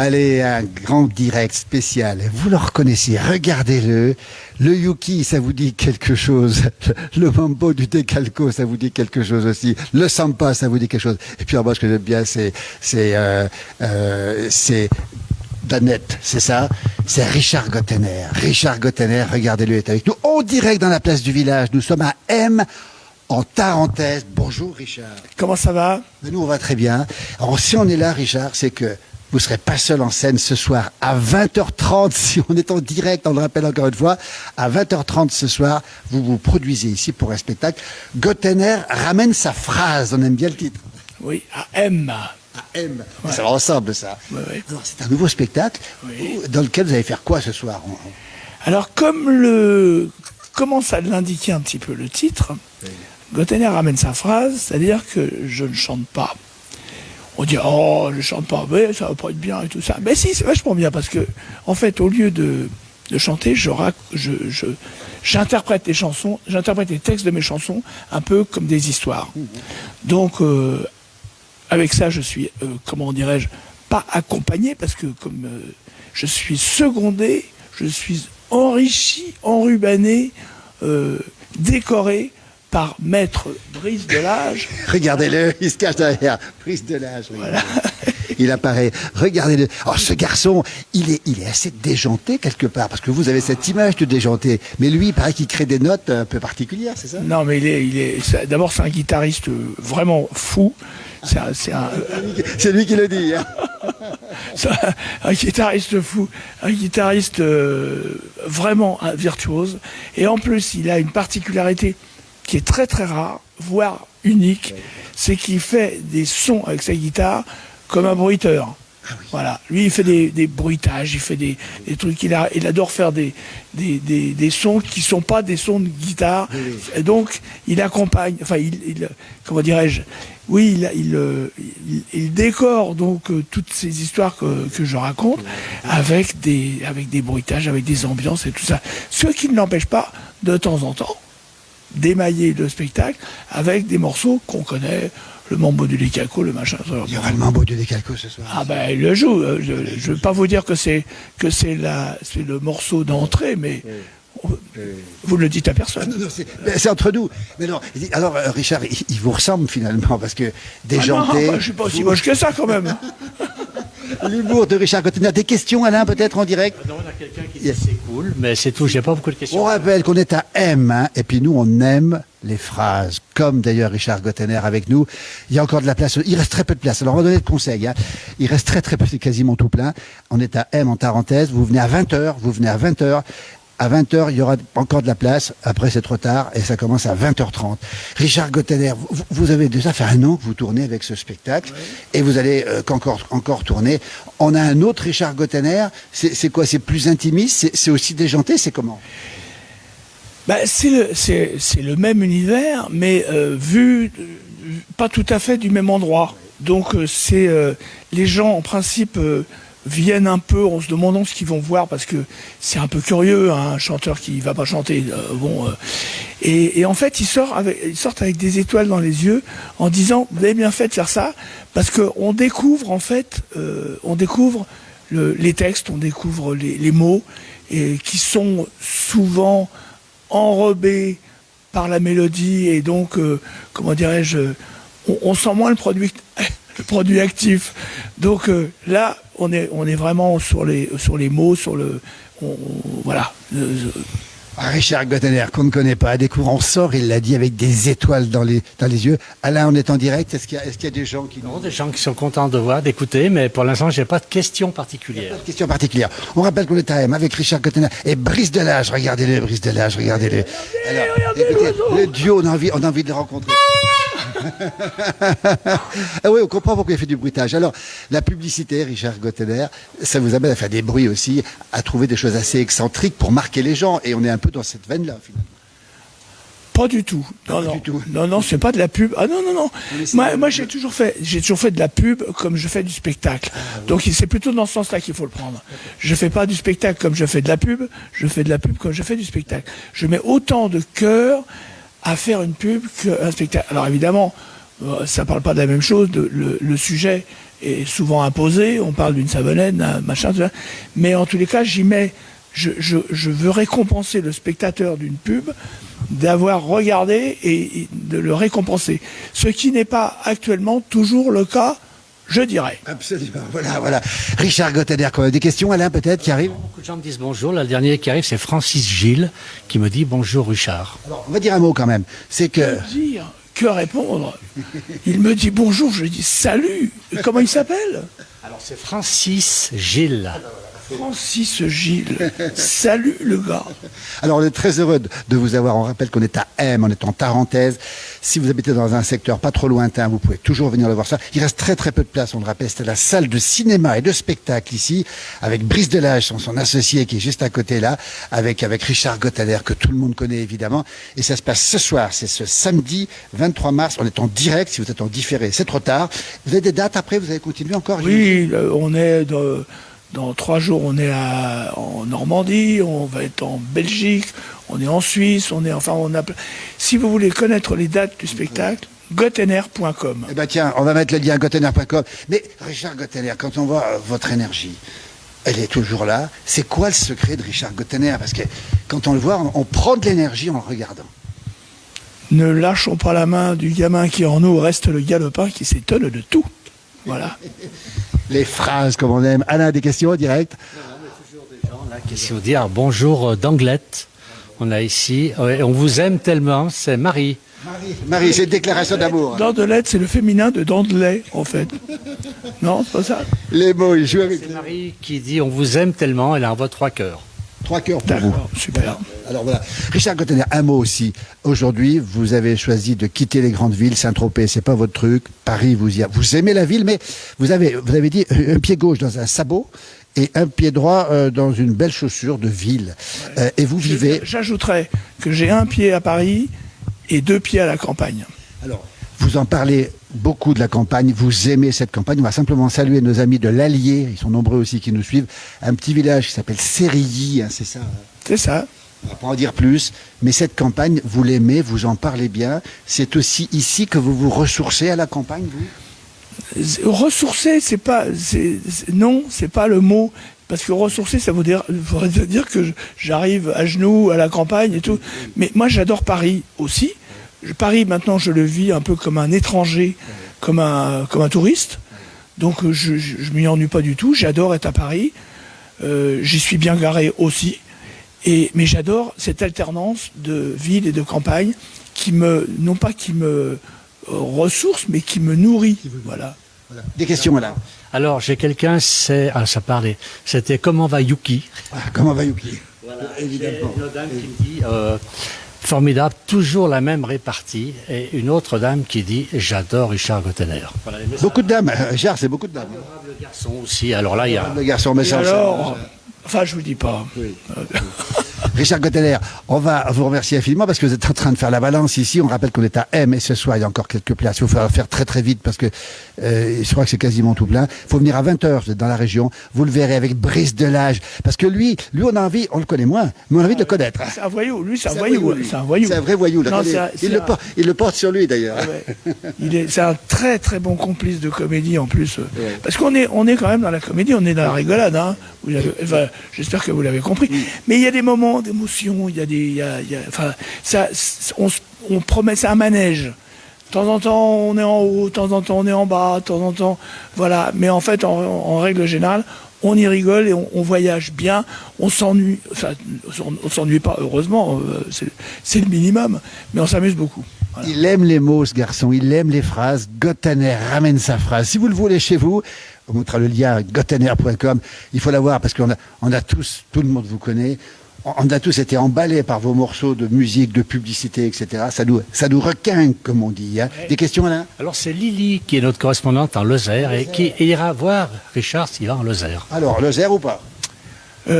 Allez, un grand direct spécial. Vous le reconnaissez, regardez-le. Le Yuki, ça vous dit quelque chose. Le mambo du Decalco, ça vous dit quelque chose aussi. Le Sampa, ça vous dit quelque chose. Et puis, moi, ce que j'aime bien, c'est Danette, c'est ça? C'est Richard Gottener. Richard Gottener, regardez-le, est avec nous. En direct dans la place du village. Nous sommes à M, en Tarentaise. Bonjour, Richard. Comment ça va? Nous, on va très bien. Alors, si on est là, Richard, c'est que vous ne serez pas seul en scène ce soir à 20h30, si on est en direct, on le rappelle encore une fois, à 20h30 ce soir, vous vous produisez ici pour un spectacle. Gottener ramène sa phrase, on aime bien le titre. Oui, à M. À M, Ouais. ça va ensemble ça. Ouais, ouais. Alors, c'est un nouveau spectacle Oui. dans lequel vous allez faire quoi ce soir? Alors, commence à l'indiquer un petit peu le titre, Oui. Gottener ramène sa phrase, c'est-à-dire que je ne chante pas. On dit, oh, je chante pas, mais ça va pas être bien et tout ça. Mais si, c'est vachement bien, parce que, en fait, au lieu de chanter, j'interprète les chansons, j'interprète les textes de mes chansons un peu comme des histoires. Donc, avec ça, je suis, comment dirais-je, pas accompagné, parce que comme je suis secondé, je suis enrichi, enrubanné, décoré par Maître Brice Delage. Regardez-le, il se cache derrière. Prise de l'âge. Voilà. Il apparaît. Regardez-le. Oh, ce garçon, il est assez déjanté quelque part, parce que vous avez cette image de déjanté. Mais lui, il paraît qu'il crée des notes un peu particulières, c'est ça? Non, mais d'abord, c'est un guitariste vraiment fou. C'est lui qui le dit. Hein. C'est un guitariste fou, un guitariste vraiment virtuose. Et en plus, il a une particularité qui est très très rare, voire unique, c'est qu'il fait des sons avec sa guitare comme un bruiteur. Ah oui. Voilà. Lui, il fait des bruitages, il fait des trucs, il adore faire des sons qui sont pas des sons de guitare. Oui, oui. Et donc, il accompagne, enfin, comment dirais-je, oui, il décore donc toutes ces histoires que je raconte avec des bruitages, avec des ambiances et tout ça. Ce qui ne l'empêche pas, de temps en temps, d'émailler le spectacle avec des morceaux qu'on connaît, le mambo du Decalco, le machin. Il y aura le mambo du Decalco ce soir. Ah ben il le joue. Je ne veux pas vous dire que c'est le morceau d'entrée, mais vous ne le dites à personne. Non, c'est entre nous. Mais non. Alors Richard, il vous ressemble finalement parce que déjanté. Non, je suis pas aussi moche que ça quand même. L'humour de Richard Gottener. Des questions, Alain, peut-être en direct? Non, on a quelqu'un qui dit c'est cool, mais c'est tout, j'ai pas beaucoup de questions. On rappelle qu'on est à M, hein, et puis nous, on aime les phrases, comme d'ailleurs Richard Gottener avec nous. Il y a encore de la place, il reste très peu de place. Alors on va donner de conseils, hein. Il reste très peu, c'est quasiment tout plein. On est à M en Tarentaise, vous venez à 20h. À 20h, il y aura encore de la place. Après, c'est trop tard et ça commence à 20h30. Richard Gottener, vous avez déjà fait 1 an que vous tournez avec ce spectacle et vous allez encore tourner. On a un autre Richard Gottener. C'est quoi? C'est plus intimiste? C'est aussi déjanté? C'est comment? Ben, c'est le même univers, mais vu pas tout à fait du même endroit. Donc, les gens, en principe... viennent un peu en se demandant ce qu'ils vont voir parce que c'est un peu curieux, hein, un chanteur qui va pas chanter. Et en fait, ils sortent avec des étoiles dans les yeux en disant vous avez bien fait de faire ça parce qu'on découvre en fait, les textes, on découvre les mots et qui sont souvent enrobés par la mélodie et donc comment dirais-je, on sent moins le produit actif. Donc là, on est vraiment sur les mots, voilà. Richard Gottener, qu'on ne connaît pas, à découvrir, on sort, il l'a dit, avec des étoiles dans les yeux. Alain, on est en direct, est-ce qu'il y a des gens qui... Non, des gens qui sont contents de voir, d'écouter, mais pour l'instant, j'ai pas de questions particulières. Pas de questions particulières. On rappelle qu'on est à M avec Richard Gottener et Brice Delage, regardez-le, Brice Delage, regardez-le. Alors, écoutez, le duo, on a envie de le rencontrer. Ah oui, on comprend pourquoi il fait du bruitage. Alors, la publicité, Richard Gottener, ça vous amène à faire des bruits aussi, à trouver des choses assez excentriques pour marquer les gens. Et on est un peu dans cette veine-là, finalement. Pas du tout. Non, c'est pas de la pub. Ah non. Moi, j'ai toujours fait de la pub comme je fais du spectacle. Ah, oui. Donc, c'est plutôt dans ce sens-là qu'il faut le prendre. Je fais pas du spectacle comme je fais de la pub. Je fais de la pub comme je fais du spectacle. Je mets autant de cœur à faire une pub qu'un spectacle. Alors évidemment, ça parle pas de la même chose. Le sujet est souvent imposé. On parle d'une savonnette, d'un machin, tout ça. Mais en tous les cas, j'y mets. Je veux récompenser le spectateur d'une pub d'avoir regardé et de le récompenser. Ce qui n'est pas actuellement toujours le cas, je dirais. Absolument. Voilà. Richard Gottener, quand même. Des questions, Alain, peut-être, qui arrivent? Beaucoup de gens me disent bonjour. Là, le dernier qui arrive, c'est Francis Gilles qui me dit bonjour Richard. Alors, on va dire un mot quand même. C'est que... Que répondre? Il me dit bonjour, je lui dis salut. Comment il s'appelle? Alors c'est Francis Gilles. Francis Gilles. Salut le gars. Alors on est très heureux de vous avoir. On rappelle qu'on est à M, on est en Tarentaise. Si vous habitez dans un secteur pas trop lointain, vous pouvez toujours venir le voir ça. Il reste très très peu de place, on le rappelle. C'est la salle de cinéma et de spectacle ici, avec Brice Delage, son associé qui est juste à côté là, avec Richard Gottener, que tout le monde connaît évidemment. Et ça se passe ce soir, c'est ce samedi 23 mars. On est en direct, si vous êtes en différé, c'est trop tard. Vous avez des dates après, vous allez continuer encore? Oui, on est... Dans 3 jours, on est en Normandie, on va être en Belgique, on est en Suisse, si vous voulez connaître les dates du spectacle, gottener.com. Eh ben tiens, on va mettre le lien gottener.com. Mais Richard Gottener, quand on voit votre énergie, elle est toujours là. C'est quoi le secret de Richard Gottener? Parce que quand on le voit, on prend de l'énergie en le regardant. Ne lâchons pas la main du gamin qui en nous, reste le galopin qui s'étonne de tout. Voilà. Les phrases comme on aime. Alain, des questions en direct? Toujours des gens là qui sont dire bonjour d'Anglette. On a ici, on vous aime tellement, c'est Marie. Marie, c'est une déclaration d'amour. Dandelette, c'est le féminin de Dandelay, en fait. Non, c'est pas ça? Les mots, ils jouent avec... C'est Marie qui dit on vous aime tellement, elle envoie 3 cœurs. 3 cœurs pour vous. D'accord, super. Alors voilà. Richard Gottener, un mot aussi. Aujourd'hui, vous avez choisi de quitter les grandes villes. Saint-Tropez, c'est pas votre truc. Paris, vous aimez la ville, mais vous avez dit un pied gauche dans un sabot et un pied droit dans une belle chaussure de ville. Et vous vivez... J'ajouterais que j'ai un pied à Paris et 2 pieds à la campagne. Alors, vous en parlez beaucoup de la campagne, vous aimez cette campagne. On va simplement saluer nos amis de l'Allier, ils sont nombreux aussi qui nous suivent. Un petit village qui s'appelle Sérilly, hein, c'est ça? C'est ça. On va pas en dire plus, mais cette campagne, vous l'aimez, vous en parlez bien. C'est aussi ici que vous vous ressourcez à la campagne, vous? Ressourcer, non, c'est pas le mot. Parce que ressourcer, ça voudrait dire que j'arrive à genoux à la campagne et tout. Mais moi, j'adore Paris aussi. Paris, maintenant, je le vis un peu comme un étranger, comme un touriste. Donc, je m'y ennuie pas du tout. J'adore être à Paris. J'y suis bien garé aussi. Mais j'adore cette alternance de ville et de campagne non pas qui me ressource, mais qui me nourrit. Voilà. Des questions, madame? Alors, j'ai quelqu'un, ça parlait. C'était comment va Yuki? Comment va Yuki? Voilà, évidemment. Une dame qui me dit formidable, toujours la même répartie. Et une autre dame qui dit j'adore Richard Gottener. Voilà, beaucoup de dames. Richard, c'est beaucoup de dames. Le garçon aussi. Alors là, il y a. Le garçon, mais ça. Enfin, je vous dis pas. Oui. Richard Gottener, on va vous remercier infiniment parce que vous êtes en train de faire la balance ici. On rappelle qu'on est à M et ce soir, il y a encore quelques places. Il faut faire très très vite parce que je crois que c'est quasiment tout plein. Il faut venir à 20h, vous êtes dans la région. Vous le verrez avec Brice Delage. Parce que lui, on a envie, on le connaît moins, mais on a envie de le connaître. C'est un voyou, lui, c'est un voyou. C'est un voyou. C'est un vrai voyou. Là. Non, il le porte sur lui d'ailleurs. Ouais. C'est un très très bon complice de comédie en plus. Ouais. Parce qu'on est quand même dans la comédie, on est dans la rigolade. Hein. J'espère que vous l'avez compris. Mais il y a des moments d'émotion, on promet, c'est un manège. De temps en temps, on est en haut, de temps en temps, on est en bas, de temps en temps, voilà. Mais en fait, en règle générale, on y rigole et on voyage bien, on s'ennuie, enfin, on s'ennuie pas, heureusement, c'est le minimum, mais on s'amuse beaucoup. Voilà. Il aime les mots, ce garçon, il aime les phrases. Gottener ramène sa phrase. Si vous le voulez chez vous, on mettra le lien gottener.com. Il faut l'avoir parce qu'on a tous, tout le monde vous connaît. On a tous été emballés par vos morceaux de musique, de publicité, etc. Ça nous requinque, comme on dit. Hein. Des questions, Alain? Alors, c'est Lily qui est notre correspondante en Lozère et qui ira voir Richard s'il va en Lozère. Alors, Lozère ou pas? Tu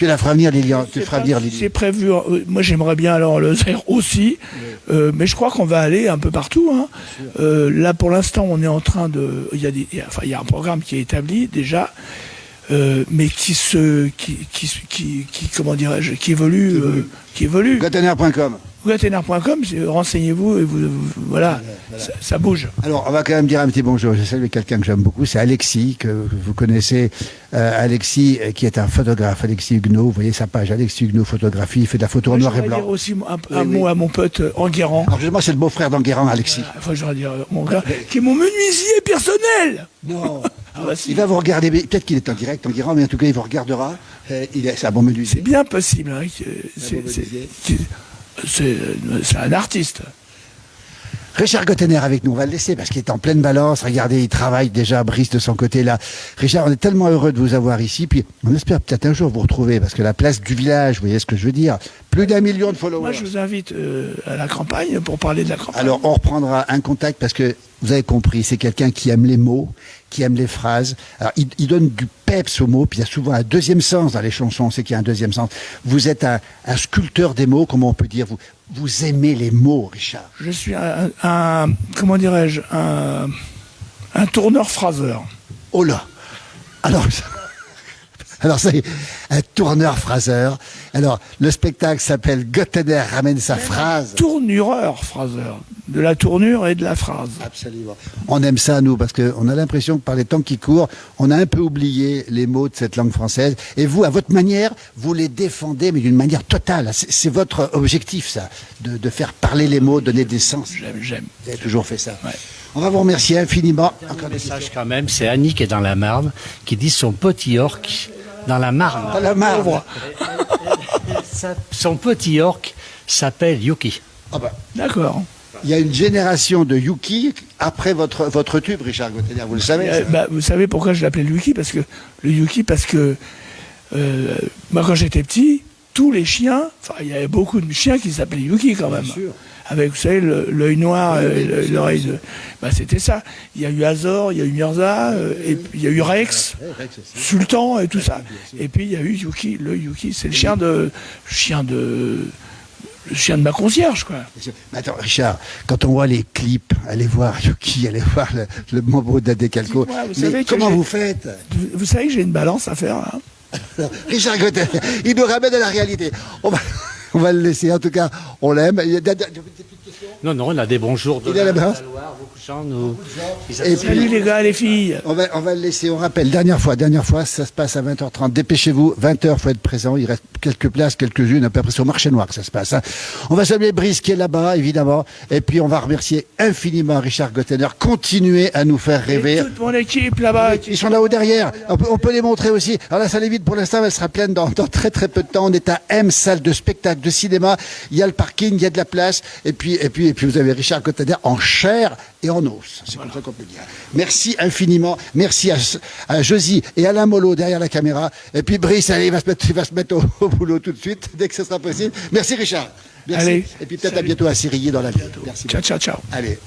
la feras venir, Lilian. Tu feras venir, Lily. C'est prévu. Moi, j'aimerais bien aller en Lozère aussi. Oui. Mais je crois qu'on va aller un peu partout. Hein. Là, pour l'instant, on est en train de... Il y a un programme qui est établi, déjà. Mais comment dirais-je, qui évolue. Gottener.com. Gottener.com, renseignez-vous et voilà, ça bouge. Alors, on va quand même dire un petit bonjour. Je salue quelqu'un que j'aime beaucoup, c'est Alexis, que vous connaissez. Alexis, qui est un photographe, Alexis Huguenot. Vous voyez sa page, Alexis Huguenot Photographie. Il fait de la photo en noir et Je blanc. dire aussi un mot à mon pote Enguerrand. Alors, justement, c'est le beau-frère d'Enguerrand, Alexis. Enfin, je vais dire mon gars, qui est mon menuisier personnel. Non. Ah bah si. Il va vous regarder, peut-être qu'il est en direct, Enguerrand, mais en tout cas, il vous regardera. C'est un bon C'est menuisier. bien possible. Hein, c'est un artiste. Richard Gottener avec nous, on va le laisser parce qu'il est en pleine balance. Regardez, il travaille déjà, Brice de son côté là. Richard, on est tellement heureux de vous avoir ici, puis on espère peut-être un jour vous retrouver, parce que la place du village, vous voyez ce que je veux dire, plus d'1 million de followers. Moi, je vous invite à la campagne pour parler de la campagne. Alors, on reprendra un contact parce que vous avez compris, c'est quelqu'un qui aime les mots, qui aime les phrases. Alors, il donne du peps aux mots, puis il y a souvent un deuxième sens dans les chansons, on sait qu'il y a un deuxième sens. Vous êtes un sculpteur des mots, comment on peut dire, vous aimez les mots, Richard. Je suis comment dirais-je, un tourneur-phraseur. Oh là. Alors ça y est, un tourneur-phraseur. Alors, le spectacle s'appelle Gottener ramène sa phrase. Tournureur-phraseur. De la tournure et de la phrase. Absolument. On aime ça, nous, parce qu'on a l'impression que par les temps qui courent, on a un peu oublié les mots de cette langue française. Et vous, à votre manière, vous les défendez, mais d'une manière totale. C'est votre objectif, ça, de faire parler les mots, donner des sens. J'aime. Vous avez toujours fait ça. Ouais. On va vous remercier infiniment. Un message quand même, c'est Annie qui est dans la Marne, qui dit son petit orc dans la Marne. Dans la Marne. Son petit orc s'appelle Yuki. Ah bah, D'accord. il y a une génération de Yuki après votre tube, Richard Gottener, vous le savez. Ça. Vous savez pourquoi je l'appelais le Yuki, parce que moi, quand j'étais petit, tous les chiens, enfin, il y avait beaucoup de chiens qui s'appelaient Yuki quand même. Bien sûr. Avec, vous savez, l'œil noir et l'oreille de... c'était ça. Il y a eu Azor, il y a eu Mirza, et puis il y a eu Rex, Sultan et tout ça. Et puis il y a eu Yuki. Le Yuki, c'est le chien de ma concierge, quoi. Mais attends, Richard, quand on voit les clips, allez voir Yuki, allez voir le mambo d'Adecalco. Dites-moi, vous Mais savez que comment vous faites? Vous savez que j'ai une balance à faire, hein. Richard Gottener, il nous ramène à la réalité. On va le laisser, en tout cas, on l'aime. Il y a des petites questions? Non, on a des bonjours de Il est là-bas. la Loire, beaucoup de gens nous... Et Salut les gars, les filles. On va le laisser, on rappelle, dernière fois, ça se passe à 20h30. Dépêchez-vous, 20h, faut être présent. Il reste quelques places, quelques-unes, à peu près sur Marché Noir que ça se passe. Hein. On va saluer Brice qui est là-bas, évidemment. Et puis, on va remercier infiniment Richard Gottener. Continuez à nous faire rêver. Et toute mon équipe là-bas. Ils sont là-haut derrière. On peut les montrer aussi. Alors la salle est vide pour l'instant, elle sera pleine dans très très peu de temps. On est à M, salle de spectacle, de cinéma. Il y a le parking, il y a de la place. Et puis vous avez Richard Gottener en chair et en os. C'est comme ça qu'on peut dire. Merci infiniment. Merci à Josie et Alain Mollo derrière la caméra. Et puis Brice, allez, il va se mettre au boulot tout de suite, dès que ce sera possible. Merci Richard. Merci. Allez, et puis peut-être à bientôt à Cyriller dans la vie. Merci. Ciao. Allez.